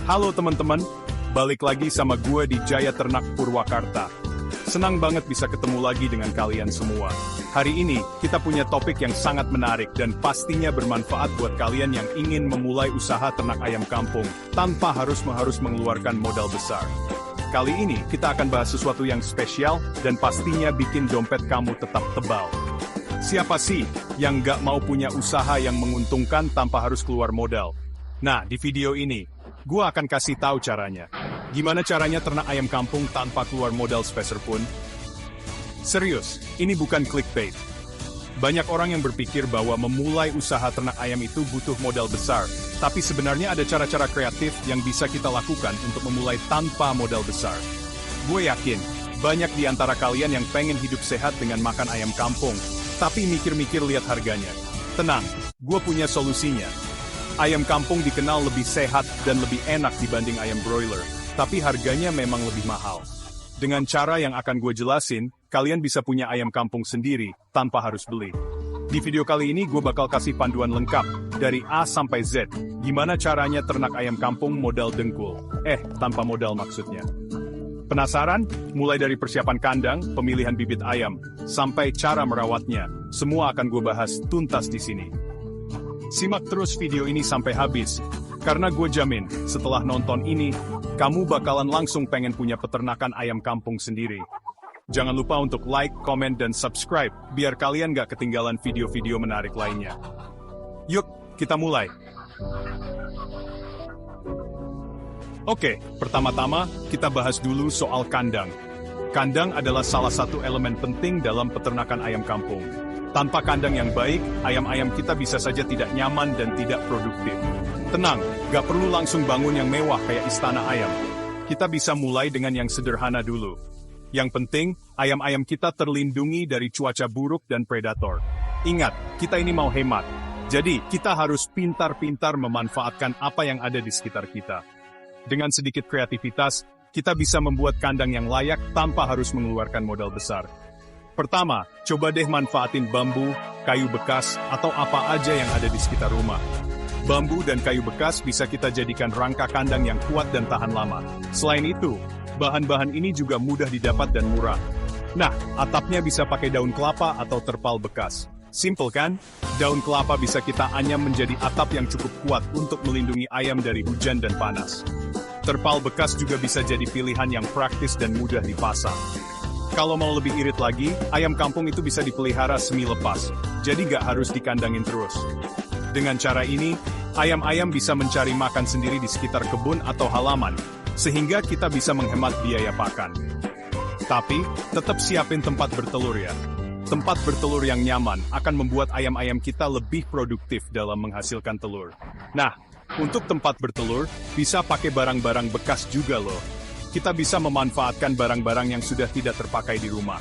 Halo teman-teman, balik lagi sama gue di Jaya Ternak Purwakarta. Senang banget bisa ketemu lagi dengan kalian semua. Hari ini, kita punya topik yang sangat menarik dan pastinya bermanfaat buat kalian yang ingin memulai usaha ternak ayam kampung, tanpa harus mengeluarkan modal besar. Kali ini, kita akan bahas sesuatu yang spesial dan pastinya bikin dompet kamu tetap tebal. Siapa sih yang nggak mau punya usaha yang menguntungkan tanpa harus keluar modal? Nah, di video ini, gue akan kasih tahu caranya. Gimana caranya ternak ayam kampung tanpa keluar modal sepeser pun? Serius, ini bukan clickbait. Banyak orang yang berpikir bahwa memulai usaha ternak ayam itu butuh modal besar, tapi sebenarnya ada cara-cara kreatif yang bisa kita lakukan untuk memulai tanpa modal besar. Gue yakin, banyak di antara kalian yang pengen hidup sehat dengan makan ayam kampung, tapi mikir-mikir lihat harganya. Tenang, gue punya solusinya. Ayam kampung dikenal lebih sehat dan lebih enak dibanding ayam broiler, tapi harganya memang lebih mahal. Dengan cara yang akan gue jelasin, kalian bisa punya ayam kampung sendiri, tanpa harus beli. Di video kali ini gue bakal kasih panduan lengkap, dari A sampai Z, gimana caranya ternak ayam kampung modal dengkul. Tanpa modal maksudnya. Penasaran? Mulai dari persiapan kandang, pemilihan bibit ayam, sampai cara merawatnya, semua akan gue bahas tuntas di sini. Simak terus video ini sampai habis, karena gue jamin, setelah nonton ini, kamu bakalan langsung pengen punya peternakan ayam kampung sendiri. Jangan lupa untuk like, komen, dan subscribe, biar kalian gak ketinggalan video-video menarik lainnya. Yuk, kita mulai. Oke, pertama-tama, kita bahas dulu soal kandang. Kandang adalah salah satu elemen penting dalam peternakan ayam kampung. Tanpa kandang yang baik, ayam-ayam kita bisa saja tidak nyaman dan tidak produktif. Tenang, gak perlu langsung bangun yang mewah kayak istana ayam. Kita bisa mulai dengan yang sederhana dulu. Yang penting, ayam-ayam kita terlindungi dari cuaca buruk dan predator. Ingat, kita ini mau hemat. Jadi, kita harus pintar-pintar memanfaatkan apa yang ada di sekitar kita. Dengan sedikit kreativitas, kita bisa membuat kandang yang layak tanpa harus mengeluarkan modal besar. Pertama, coba deh manfaatin bambu, kayu bekas, atau apa aja yang ada di sekitar rumah. Bambu dan kayu bekas bisa kita jadikan rangka kandang yang kuat dan tahan lama. Selain itu, bahan-bahan ini juga mudah didapat dan murah. Nah, atapnya bisa pakai daun kelapa atau terpal bekas. Simple kan? Daun kelapa bisa kita anyam menjadi atap yang cukup kuat untuk melindungi ayam dari hujan dan panas. Terpal bekas juga bisa jadi pilihan yang praktis dan mudah dipasang. Kalau mau lebih irit lagi, ayam kampung itu bisa dipelihara semi lepas, jadi nggak harus dikandangin terus. Dengan cara ini, ayam-ayam bisa mencari makan sendiri di sekitar kebun atau halaman, sehingga kita bisa menghemat biaya pakan. Tapi, tetap siapin tempat bertelur ya. Tempat bertelur yang nyaman akan membuat ayam-ayam kita lebih produktif dalam menghasilkan telur. Nah, untuk tempat bertelur, bisa pakai barang-barang bekas juga loh. Kita bisa memanfaatkan barang-barang yang sudah tidak terpakai di rumah.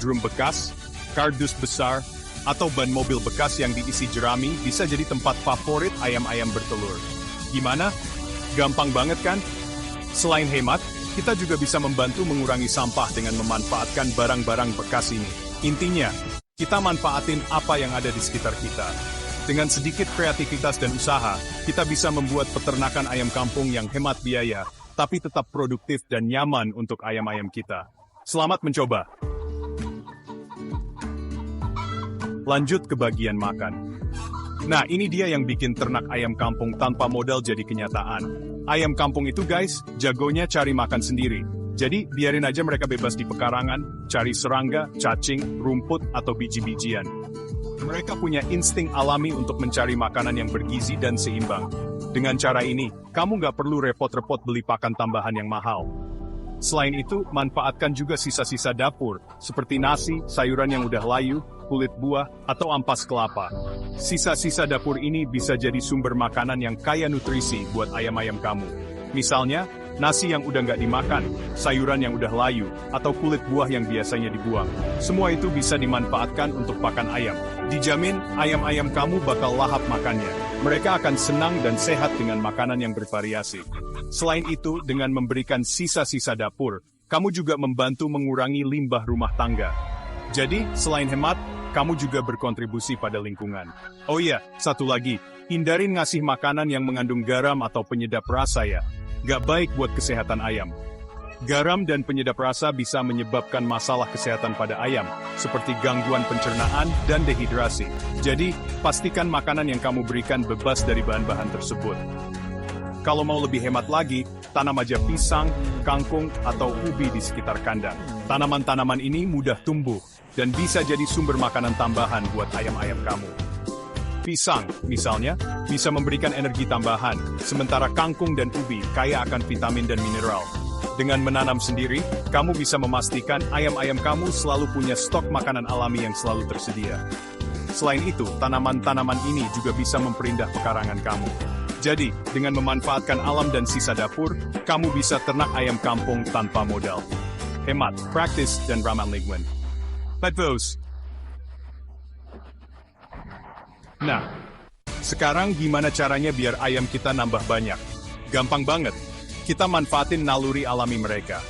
Drum bekas, kardus besar, atau ban mobil bekas yang diisi jerami bisa jadi tempat favorit ayam-ayam bertelur. Gimana? Gampang banget kan? Selain hemat, kita juga bisa membantu mengurangi sampah dengan memanfaatkan barang-barang bekas ini. Intinya, kita manfaatin apa yang ada di sekitar kita. Dengan sedikit kreativitas dan usaha, kita bisa membuat peternakan ayam kampung yang hemat biaya, tapi tetap produktif dan nyaman untuk ayam-ayam kita. Selamat mencoba! Lanjut ke bagian makan. Nah, ini dia yang bikin ternak ayam kampung tanpa modal jadi kenyataan. Ayam kampung itu guys, jagonya cari makan sendiri. Jadi, biarin aja mereka bebas di pekarangan, cari serangga, cacing, rumput, atau biji-bijian. Mereka punya insting alami untuk mencari makanan yang bergizi dan seimbang. Dengan cara ini, kamu nggak perlu repot-repot beli pakan tambahan yang mahal. Selain itu, manfaatkan juga sisa-sisa dapur, seperti nasi, sayuran yang udah layu, kulit buah, atau ampas kelapa. Sisa-sisa dapur ini bisa jadi sumber makanan yang kaya nutrisi buat ayam-ayam kamu. Misalnya, nasi yang udah nggak dimakan, sayuran yang udah layu, atau kulit buah yang biasanya dibuang. Semua itu bisa dimanfaatkan untuk pakan ayam. Dijamin, ayam-ayam kamu bakal lahap makannya. Mereka akan senang dan sehat dengan makanan yang bervariasi. Selain itu, dengan memberikan sisa-sisa dapur, kamu juga membantu mengurangi limbah rumah tangga. Jadi, selain hemat, kamu juga berkontribusi pada lingkungan. Oh iya, satu lagi, hindarin ngasih makanan yang mengandung garam atau penyedap rasa ya. Gak baik buat kesehatan ayam. Garam dan penyedap rasa bisa menyebabkan masalah kesehatan pada ayam, seperti gangguan pencernaan dan dehidrasi. Jadi, pastikan makanan yang kamu berikan bebas dari bahan-bahan tersebut. Kalau mau lebih hemat lagi, tanam aja pisang, kangkung, atau ubi di sekitar kandang. Tanaman-tanaman ini mudah tumbuh, dan bisa jadi sumber makanan tambahan buat ayam-ayam kamu. Pisang, misalnya, bisa memberikan energi tambahan, sementara kangkung dan ubi kaya akan vitamin dan mineral. Dengan menanam sendiri, kamu bisa memastikan ayam-ayam kamu selalu punya stok makanan alami yang selalu tersedia. Selain itu, tanaman-tanaman ini juga bisa memperindah pekarangan kamu. Jadi, dengan memanfaatkan alam dan sisa dapur, kamu bisa ternak ayam kampung tanpa modal. Hemat, praktis, dan ramah lingkungan. Betul. Nah, sekarang gimana caranya biar ayam kita nambah banyak? Gampang banget. Kita manfaatin naluri alami mereka.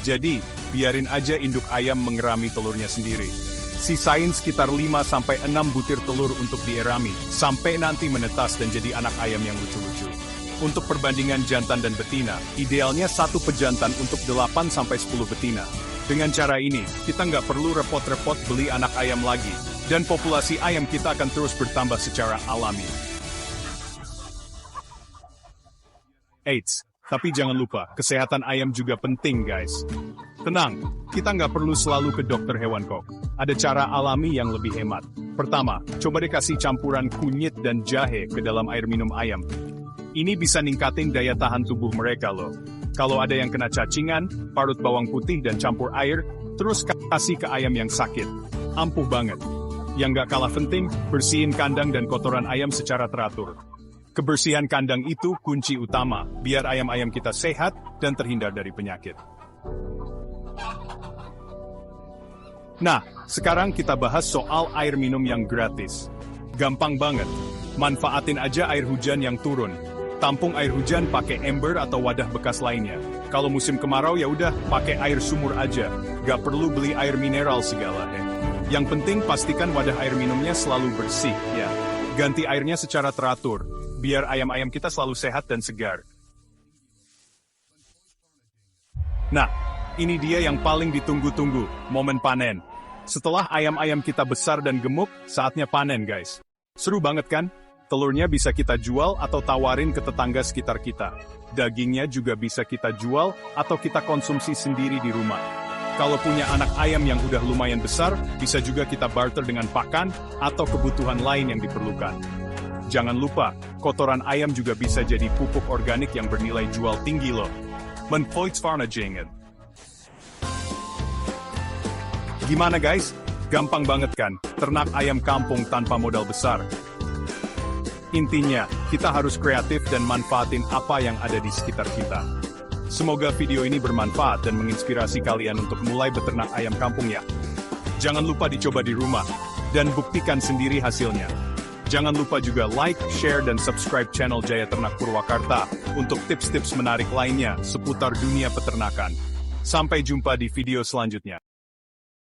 Jadi, biarin aja induk ayam mengerami telurnya sendiri. Sisain sekitar 5-6 butir telur untuk dierami, sampai nanti menetas dan jadi anak ayam yang lucu-lucu. Untuk perbandingan jantan dan betina, idealnya satu pejantan untuk 8-10 betina. Dengan cara ini, kita nggak perlu repot-repot beli anak ayam lagi, dan populasi ayam kita akan terus bertambah secara alami. Eits, tapi jangan lupa, kesehatan ayam juga penting guys. Tenang, kita nggak perlu selalu ke dokter hewan kok. Ada cara alami yang lebih hemat. Pertama, coba deh kasih campuran kunyit dan jahe ke dalam air minum ayam. Ini bisa ningkatin daya tahan tubuh mereka loh. Kalau ada yang kena cacingan, parut bawang putih dan campur air, terus kasih ke ayam yang sakit. Ampuh banget. Yang nggak kalah penting, bersihin kandang dan kotoran ayam secara teratur. Kebersihan kandang itu kunci utama, biar ayam-ayam kita sehat dan terhindar dari penyakit. Nah, sekarang kita bahas soal air minum yang gratis. Gampang banget. Manfaatin aja air hujan yang turun. Tampung air hujan pakai ember atau wadah bekas lainnya. Kalau musim kemarau ya udah pakai air sumur aja. Gak perlu beli air mineral segala deh. Yang penting pastikan wadah air minumnya selalu bersih ya. Ganti airnya secara teratur, biar ayam-ayam kita selalu sehat dan segar. Nah, ini dia yang paling ditunggu-tunggu, momen panen. Setelah ayam-ayam kita besar dan gemuk, saatnya panen guys. Seru banget kan? Telurnya bisa kita jual atau tawarin ke tetangga sekitar kita. Dagingnya juga bisa kita jual atau kita konsumsi sendiri di rumah. Kalau punya anak ayam yang udah lumayan besar, bisa juga kita barter dengan pakan atau kebutuhan lain yang diperlukan. Jangan lupa, kotoran ayam juga bisa jadi pupuk organik yang bernilai jual tinggi loh. Menvoitsvarnajangan. Gimana guys? Gampang banget kan? Ternak ayam kampung tanpa modal besar. Intinya, kita harus kreatif dan manfaatin apa yang ada di sekitar kita. Semoga video ini bermanfaat dan menginspirasi kalian untuk mulai beternak ayam kampung ya. Jangan lupa dicoba di rumah, dan buktikan sendiri hasilnya. Jangan lupa juga like, share, dan subscribe channel Jaya Ternak Purwakarta untuk tips-tips menarik lainnya seputar dunia peternakan. Sampai jumpa di video selanjutnya.